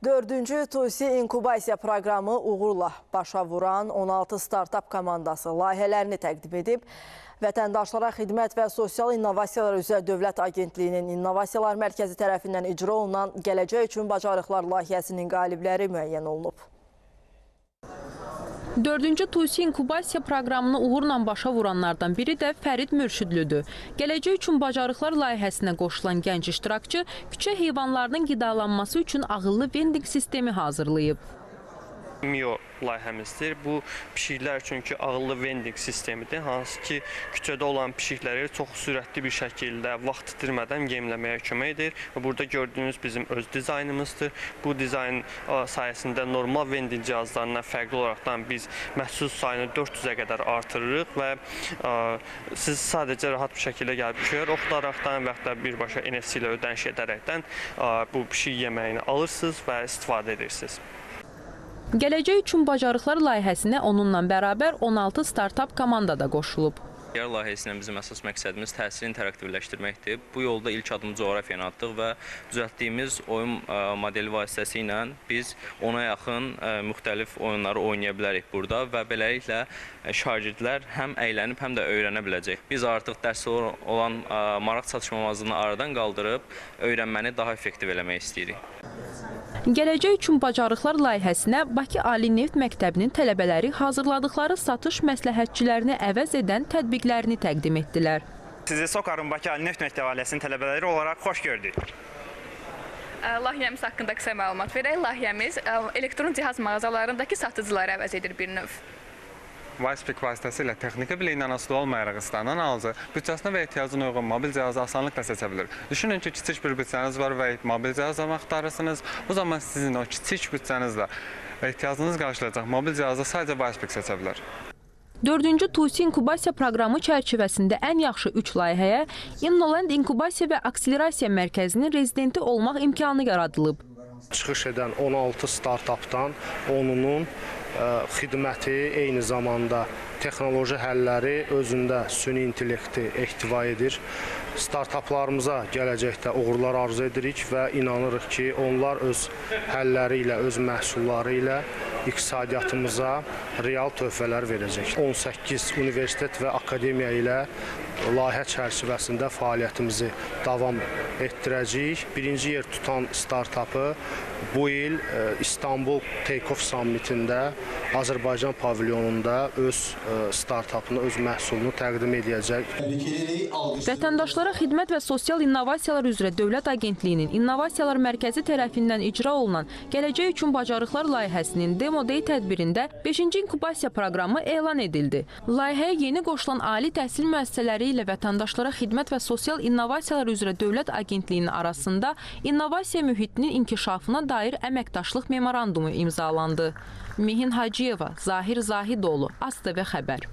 Dördüncü TUSİ inkubasiya proqramı uğurla başa vuran 16 startap komandası layihələrini təqdim edib. Vətəndaşlara xidmət və sosial innovasiyalar üzrə Dövlət Agentliyinin İnnovasiyalar Mərkəzi tərəfindən icra olunan Gələcək üçün Bacarıqlar layihəsinin qalibləri müəyyən olunub. Dördüncü TUSİ inkubasiya proqramını uğurla başa vuranlardan biri də Fərid Mürşidlüdür. Gələcək üçün Bacarıqlar layihəsinə qoşulan gənc iştirakçı küçə heyvanlarının qidalanması üçün ağıllı vending sistemi hazırlayıb. MIO layihəmizdir. Bu pişiklər üçünkü ağıllı vending sistemidir. Hansı ki, küçədə olan pişikləri çox sürətli bir şəkildə vaxt itirmədən yemləməyə kömək edir. Burada gördüyünüz bizim öz dizaynımızdır. Bu dizayn sayəsində normal vending cihazlarından fərqli olaraqdan biz məhsul sayını 400-ə qədər artırırıq və siz sadəcə rahat bir şəkildə gəlib QR oxudaraqdan və yaxud da birbaşa NFC ilə ödəniş edərəkdən bu pişik yeməyini alırsınız və istifadə edirsiniz. Gələcək üçün Bacarıqlar layihəsinə onunla bərabər 16 startap komanda da qoşulub. Layihəsinin bizim əsas məqsədimiz təhsili interaktivləşdirməkdir. Bu yolda ilk adımı coğrafiyanı atdıq və düzəltdiyimiz oyun modeli vasitəsilə biz 10-a yaxın müxtəlif oyunları oynaya bilərik burada və beləliklə şagirdlər həm əylənib, həm də öyrənə biləcək. Biz artıq dərsdə olan maraq çatışmamazlığını aradan qaldırıb öyrənməni daha effektiv eləmək istəyirik. Gələcək üçün Bacarıqlar layihəsinə Bakı Ali Neft Məktəbinin tələbələri hazırladıkları satış məsləhətçilərini əvəz edən tətbiqlərini təqdim etdilər. Sizi SOCAR-ın Bakı Ali Neft Məktəbi ailəsinin tələbələri olaraq xoş gördük. Layihəmiz haqqında qısa məlumat verək. Layihəmiz elektron cihaz mağazalarındakı satıcıları əvəz edir bir növ. WisePick vasitəsilə texniki biliyindən asılı olmayaraq istənilən alıcı büdcəsinə və ehtiyacına uyğun mobil cihazı asanlıqla seçə bilir. Düşünün ki, kiçik bir büdcəniz var və mobil cihaz almaq axtarırsınız. Bu zaman sizin o kiçik büdcənizlə ehtiyacınız qarşılayacaq mobil cihazı sadəcə WisePick seçə bilər. Dördüncü TUSİ inkubasiya proqramı çərçivəsində ən yaxşı 3 layihəyə InnoLand İnkubasiya və Akselerasiya Mərkəzinin rezidenti olmaq imkanı yaradılıb. Çıxış edən 16 startapdan 10-unun xidməti eyni zamanda texnoloji həlləri özündə süni intellekti ehtiva edir. Startaplarımıza gələcəkdə uğurlar arzu edirik və inanırıq ki, onlar öz həlləri ilə, öz məhsulları ilə iqtisadiyyatımıza real töhfələr verəcək. 18 universitet və akademiya ilə layihə çərçivəsində fəaliyyətimizi davam etdirəcəyik. Birinci yer tutan startapı bu il İstanbul Take-Off Summitində Azərbaycan pavilyonunda öz startapını, öz məhsulunu təqdim edəcək. Vətəndaşlara xidmət və sosial innovasiyalar üzrə Dövlət Agentliyinin İnnovasiyalar Mərkəzi tərəfindən icra olunan Gələcək üçün Bacarıqlar layihəsinin Demo Day tədbirində 5-ci inkubasiya proqramı elan edildi. Layihəyə yeni qoşulan ali təhsil müəssisələri ilə vətəndaşlara xidmət və sosial innovasiyalar üzrə Dövlət Agentliyinin arasında innovasiya mühitinin inkişafına dair əməkdaşlıq memorandumu imzalandı. Mihin Hacıyeva, Zahir Zahidoğlu, ASTV Xəbər.